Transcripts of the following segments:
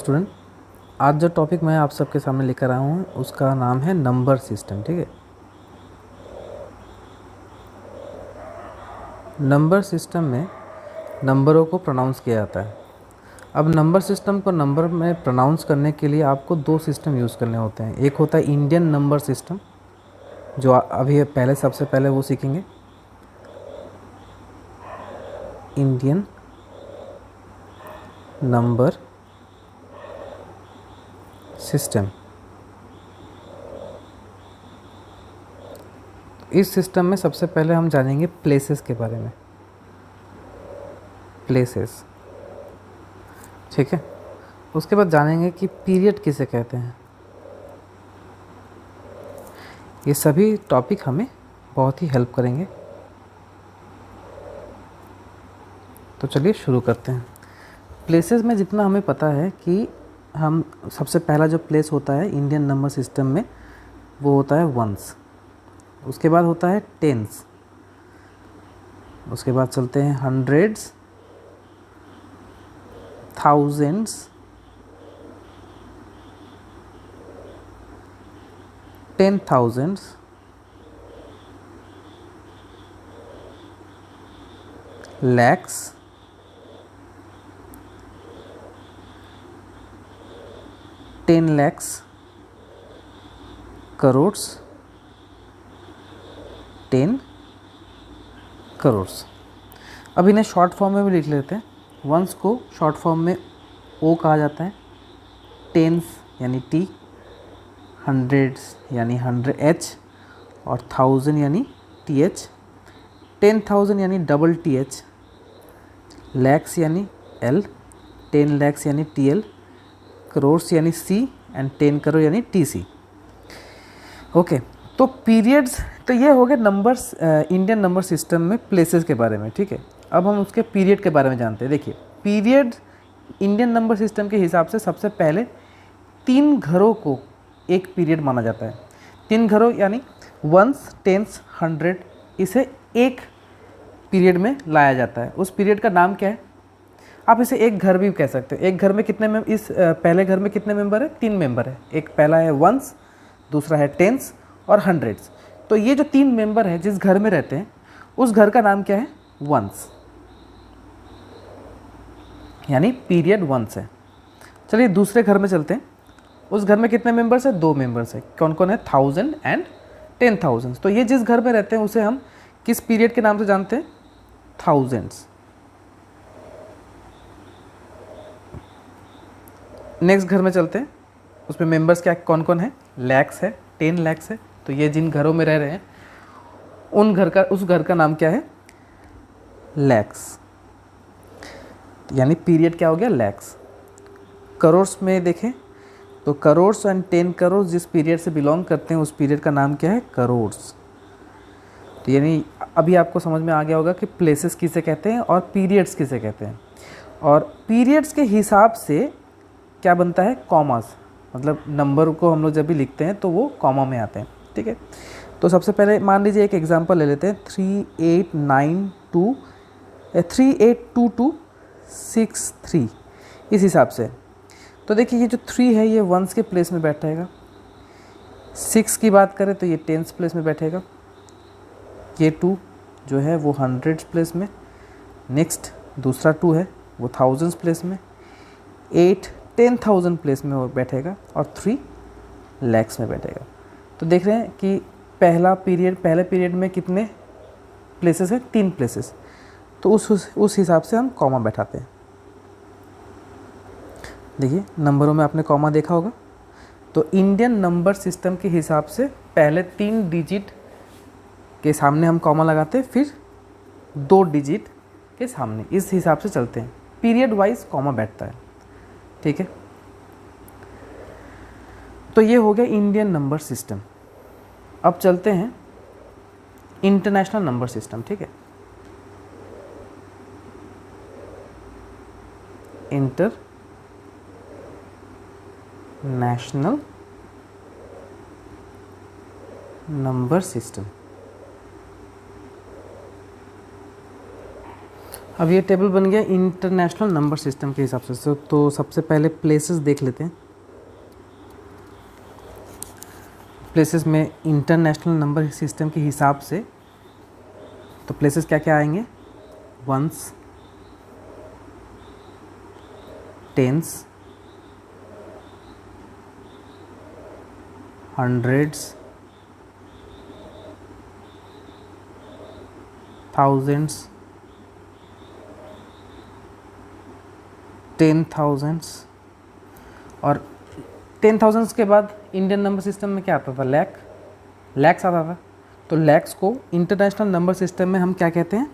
Student, आज जो topic मैं आप सबके सामने लेकर आया हूँ उसका नाम है नंबर सिस्टम। ठीक है, नंबर सिस्टम में नंबरों को प्रोनाउंस किया जाता है। अब नंबर सिस्टम को नंबर में प्रोनाउंस करने के लिए आपको दो सिस्टम यूज़ करने होते हैं। एक होता है इंडियन नंबर सिस्टम, जो अभी पहले सबसे पहले वो सीखेंगे, इंडियन नंबर सिस्टम। इस सिस्टम में सबसे पहले हम जानेंगे प्लेसेस के बारे में। प्लेसेस, ठीक है। उसके बाद जानेंगे कि पीरियड किसे कहते हैं। ये सभी टॉपिक हमें बहुत ही हेल्प करेंगे। तो चलिए शुरू करते हैं। प्लेसेस में जितना हमें पता है कि हम सबसे पहला जो प्लेस होता है इंडियन नंबर सिस्टम में वो होता है वंस। उसके बाद होता है टेंस। उसके बाद चलते हैं hundreds, thousands, ten thousands, lakhs, ten lakhs, crores, 10 crores. अब इन्हें शॉर्ट फॉर्म में भी लिख लेते हैं। वंस को शॉर्ट फॉर्म में ओ कहा जाता है, टेंस यानी टी, हंड्रेड्स यानी 100H और थाउजेंड यानी TH, 10,000 यानी डबल TH, लैक्स यानी L, 10 लैक्स यानी TL, करोड्स यानी C एंड 10 करोड़ यानी TC। ओके, तो पीरियड्स, तो ये हो गए नंबर्स इंडियन नंबर सिस्टम में प्लेसेस के बारे में। ठीक है, अब हम उसके पीरियड के बारे में जानते हैं। देखिए, पीरियड इंडियन नंबर सिस्टम के हिसाब से सबसे पहले 3 घरों को एक पीरियड माना जाता है। 3 घरों यानी वंस, टेंस, 100, इसे एक पीरियड में लाया जाता है। उस पीरियड का नाम क्या है? आप इसे एक घर भी कह सकते हो। एक घर में कितने इस पहले घर में कितने मेंबर है? 3 मेंबर है। एक पहला है वंस, दूसरा है टेंस और हंड्रेड्स। तो ये जो 3 मेंबर हैं जिस घर में रहते हैं उस घर का नाम क्या है? वंस, यानी पीरियड वंस है। चलिए दूसरे घर में चलते हैं। उस घर में कितने मेंबर्स है? 2 मेंबर्स है। कौन कौन है? 1000 एंड 10,000। तो ये जिस घर में रहते हैं उसे हम किस पीरियड के नाम से जानते हैं? थाउजेंड्स। नेक्स्ट घर में चलते हैं। उसमें मेंबर्स क्या कौन कौन है? लैक्स है, 10 लैक्स है। तो ये जिन घरों में रह रहे हैं उस घर का नाम क्या है? लैक्स, यानी पीरियड क्या हो गया? लैक्स। करोड्स में देखें तो करोड्स एंड 10 करोड़ जिस पीरियड से बिलोंग करते हैं उस पीरियड का नाम क्या है? करोड्स। तो यानी अभी आपको समझ में आ गया होगा कि प्लेसेस किसे कहते हैं और पीरियड्स किसे कहते हैं। और पीरियड्स के हिसाब से क्या बनता है? कॉमास, मतलब नंबर को हम लोग जब भी लिखते हैं तो वो कॉमा में आते हैं। ठीक है, तो सबसे पहले मान लीजिए एक एग्जांपल ले लेते हैं, 382263, इस हिसाब से। तो देखिए ये जो 3 है ये वंस के प्लेस में बैठेगा। 6 की बात करें तो ये टेंस प्लेस में बैठेगा। ये 2 जो है वो हंड्रेड्स प्लेस में। नेक्स्ट दूसरा 2 है वो थाउजेंड्स प्लेस में। 8 10,000 प्लेस में वो बैठेगा और 3 लैक्स में बैठेगा। तो देख रहे हैं कि पहले पीरियड में कितने प्लेसेस हैं? 3 प्लेसेस। तो उस हिसाब से हम कॉमा बैठाते हैं। देखिए नंबरों में आपने कॉमा देखा होगा। तो इंडियन नंबर सिस्टम के हिसाब से पहले 3 डिजिट के सामने हम कॉमा लगाते हैं, फिर 2 डिजिट के सामने, इस हिसाब से चलते हैं। पीरियड वाइज कॉमा बैठता है। ठीक है, तो ये हो गया इंडियन नंबर सिस्टम। अब चलते हैं इंटरनेशनल नंबर सिस्टम। ठीक है, इंटरनेशनल नंबर सिस्टम। अब ये टेबल बन गया इंटरनेशनल नंबर सिस्टम के हिसाब से। तो सबसे पहले प्लेसेस देख लेते हैं। प्लेसेस में इंटरनेशनल नंबर सिस्टम के हिसाब से तो प्लेसेस क्या क्या आएंगे, वंस, टेंस, हंड्रेड्स, थाउजेंड्स, 10,000 और 10,000 के बाद इंडियन नंबर सिस्टम में क्या आता था, लैक्स आता था। तो लैक्स को इंटरनेशनल नंबर सिस्टम में हम क्या कहते हैं,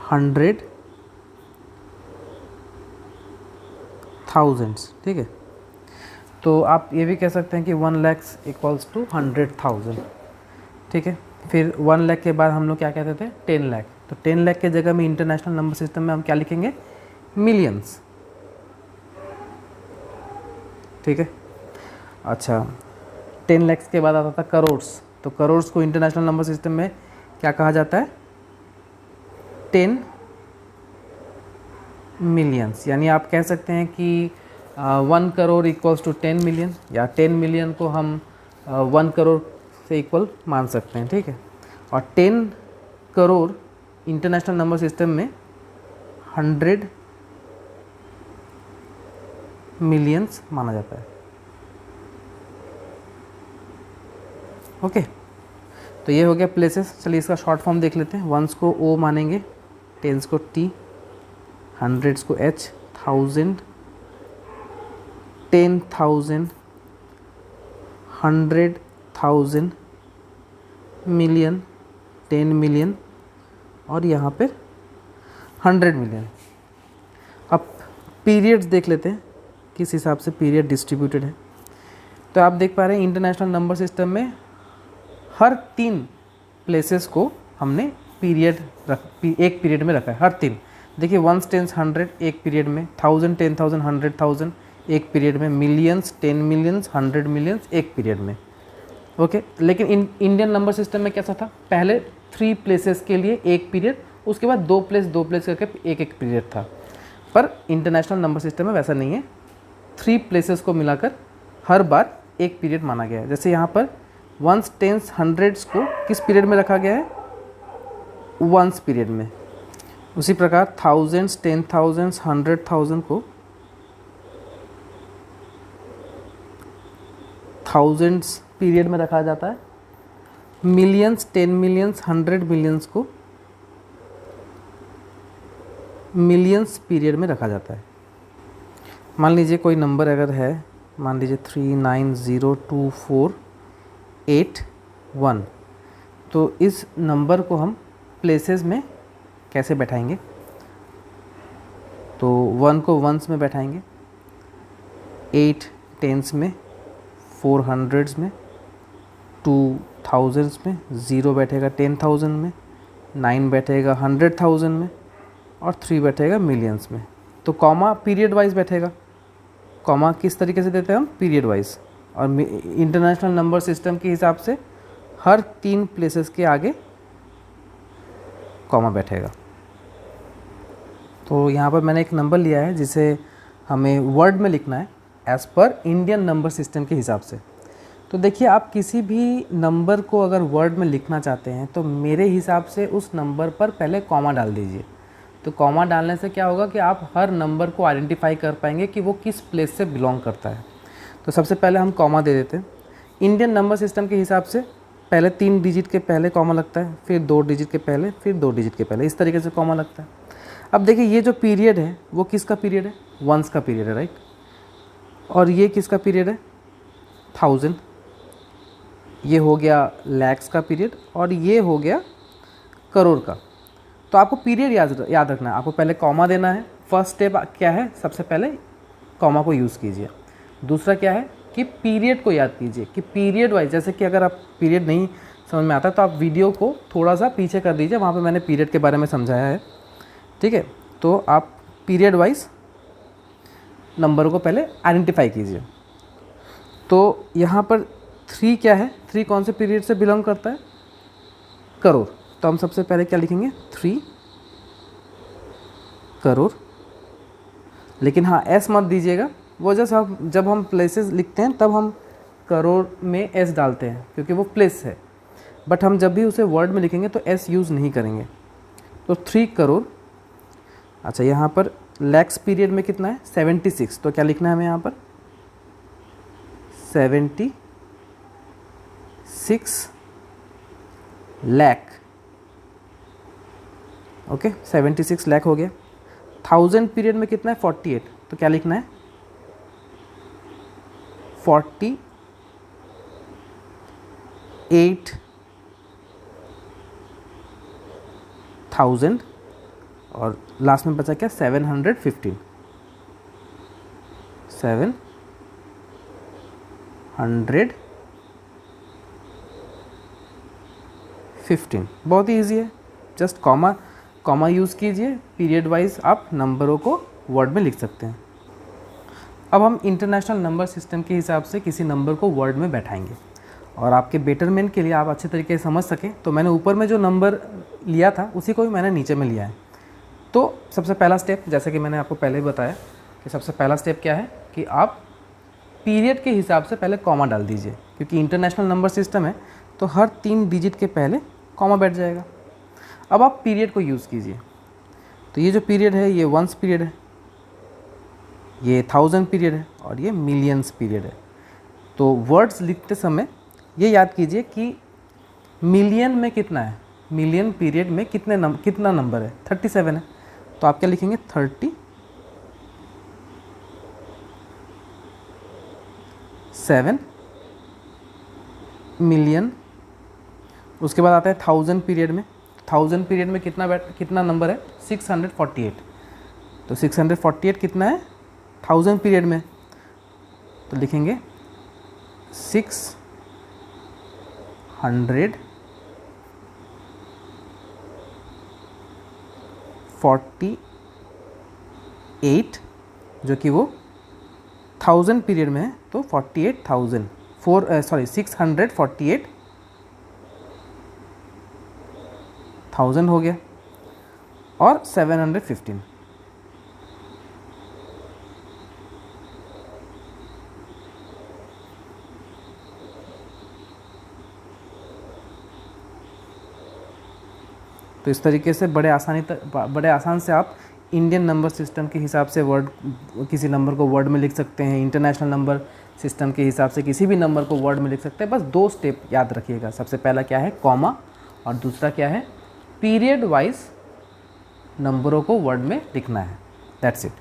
100,000, ठीक है। तो आप ये भी कह सकते हैं कि 1 लाख इक्वल्स टू 100,000, ठीक है। फिर 1 लाख के बाद हम लोग क्या कहते थे, 10 लाख। तो 10 लाख के जगह में इंटरनेशनल नंबर सिस्टम में हम क्या लिखेंगे, मिलियंस, ठीक है। अच्छा, 10 लाख के बाद आता था करोड्स। तो करोड्स को इंटरनेशनल नंबर सिस्टम में क्या कहा जाता है, 10 मिलियंस। यानी आप कह सकते हैं कि 1 करोड़ इक्वल्स टू 10 मिलियन, या 10 मिलियन को हम 1 करोड़ से इक्वल मान सकते हैं, ठीक है। और 10 करोड़ इंटरनेशनल नंबर सिस्टम में 100 मिलियंस माना जाता है, ओके। तो ये हो गया प्लेसेस। चलिए इसका शॉर्ट फॉर्म देख लेते हैं। वंस को ओ मानेंगे, टेंस को टी, हंड्रेड्स को एच, 1000, 10,000, 100,000, मिलियन, 10 मिलियन और यहाँ पे 100 मिलियन। अब पीरियड्स देख लेते हैं, किस हिसाब से पीरियड डिस्ट्रीब्यूटेड है। तो आप देख पा रहे हैं इंटरनेशनल नंबर सिस्टम में हर 3 प्लेसेस को हमने एक पीरियड में रखा है, हर 3। देखिए, वंस, टेंस, 100 एक पीरियड में, 1000, 10,000, 100,000 एक पीरियड में, मिलियंस, 10 मिलियंस, 100 मिलियंस एक पीरियड में, ओके। लेकिन इंडियन नंबर सिस्टम में कैसा था, पहले 3 प्लेसेस के लिए एक पीरियड, उसके बाद 2 प्लेस करके एक पीरियड था। पर इंटरनेशनल नंबर सिस्टम में वैसा नहीं है, 3 प्लेसेस को मिलाकर हर बार एक पीरियड माना गया है। जैसे यहाँ पर वंस, टेंस, हंड्रेड्स को किस पीरियड में रखा गया है, वंस पीरियड में। उसी प्रकार 1000, 10,000, 100,000 को थाउजेंड्स पीरियड में रखा जाता है। मिलियंस, 10 मिलियंस, 100 मिलियंस को मिलियंस पीरियड में रखा जाता है। मान लीजिए कोई नंबर अगर है, मान लीजिए 390248 तो इस नंबर को हम प्लेसेस में कैसे बैठाएंगे, तो 1 को वंस में बैठाएंगे, 8 टेंस में, 4 हंड्रेड्स में, 2 थाउजेंड्स में, 0 बैठेगा 10,000 में, 9 बैठेगा 100,000 में और 3 बैठेगा मिलियंस में। तो कॉमा पीरियड वाइज बैठेगा। कॉमा किस तरीके से देते हैं हम, पीरियड वाइज। और इंटरनेशनल नंबर सिस्टम के हिसाब से हर 3 प्लेसेस के आगे कॉमा बैठेगा। तो यहाँ पर मैंने एक नंबर लिया है जिसे हमें वर्ड में लिखना है as per Indian number system के हिसाब से। तो देखिए, आप किसी भी नंबर को अगर वर्ड में लिखना चाहते हैं तो मेरे हिसाब से उस नंबर पर पहले कॉमा डाल दीजिए। तो कॉमा डालने से क्या होगा कि आप हर नंबर को आइडेंटिफाई कर पाएंगे कि वो किस प्लेस से बिलोंग करता है। तो सबसे पहले हम कॉमा दे देते हैं। इंडियन नंबर सिस्टम के हिसाब से पहले 3 डिजिट के पहले कॉमा लगता है, फिर 2 डिजिट के पहले, फिर 2 डिजिट के पहले, इस तरीके से कॉमा लगता है। अब देखिए, ये जो पीरियड है वो किसका पीरियड है, वंस का पीरियड है, राइट। और ये किसका पीरियड है, 1000। ये हो गया लैक्स का पीरियड और ये हो गया करोड़ का। तो आपको पीरियड याद रखना है, आपको पहले कॉमा देना है। फर्स्ट स्टेप क्या है, सबसे पहले कॉमा को यूज़ कीजिए। दूसरा क्या है कि पीरियड को याद कीजिए कि पीरियड वाइज, जैसे कि अगर आप पीरियड नहीं समझ में आता तो आप वीडियो को थोड़ा सा पीछे कर दीजिए, वहाँ पे मैंने पीरियड के बारे में समझाया है, ठीक है। तो आप पीरियड वाइज नंबर को पहले आइडेंटिफाई कीजिए। तो यहाँ पर 3 क्या है, 3 कौन से पीरियड से बिलोंग करता है, करोड़। तो तो हम सबसे पहले क्या लिखेंगे 3 करोड़। लेकिन हाँ एस मत दीजिएगा, वो जब हम प्लेसेस लिखते हैं तब हम करोड़ में एस डालते हैं क्योंकि वो प्लेस है, बट हम जब भी उसे वर्ड में लिखेंगे तो एस यूज़ नहीं करेंगे। तो 3 करोड़। अच्छा यहाँ पर लैक्स पीरियड में कितना है 76, तो क्या लिखना है हमें यहाँ पर 76 लाख। ओके 76 लाख हो गया। 1000 पीरियड में कितना है 48, तो क्या लिखना है 48,000 और लास्ट में बचा क्या 715। 715 बहुत ही ईजी है, जस्ट कॉमा यूज़ कीजिए, पीरियड वाइज आप नंबरों को वर्ड में लिख सकते हैं। अब हम इंटरनेशनल नंबर सिस्टम के हिसाब से किसी नंबर को वर्ड में बैठाएंगे, और आपके बेटरमेंट के लिए आप अच्छे तरीके से समझ सकें तो मैंने ऊपर में जो नंबर लिया था उसी को भी मैंने नीचे में लिया है। तो सबसे पहला स्टेप, जैसे कि मैंने आपको पहले ही बताया कि सबसे पहला स्टेप क्या है कि आप पीरियड के हिसाब से पहले कॉमा डाल दीजिए, क्योंकि इंटरनेशनल नंबर सिस्टम है तो हर 3 डिजिट के पहले कॉमा बैठ जाएगा। अब आप पीरियड को यूज़ कीजिए, तो ये जो पीरियड है ये वंस पीरियड है, ये 1000 पीरियड है और ये मिलियंस पीरियड है। तो वर्ड्स लिखते समय ये याद कीजिए कि मिलियन में कितना है, मिलियन पीरियड में कितना नंबर है 37 है, तो आप क्या लिखेंगे 37 मिलियन। उसके बाद आता है 1000 पीरियड में, 1000 पीरियड में कितना नंबर है 648, तो 648 कितना है 1000 पीरियड में, तो लिखेंगे 648 जो कि वो 1000 पीरियड में है, तो 48,000 648,000 हो गया और 715। तो इस तरीके से बड़े आसान से आप इंडियन नंबर सिस्टम के हिसाब से किसी नंबर को वर्ड में लिख सकते हैं, इंटरनेशनल नंबर सिस्टम के हिसाब से किसी भी नंबर को वर्ड में लिख सकते हैं। बस 2 स्टेप याद रखिएगा, सबसे पहला क्या है कॉमा और दूसरा क्या है पीरियड वाइज नंबरों को वर्ड में लिखना है। That's it.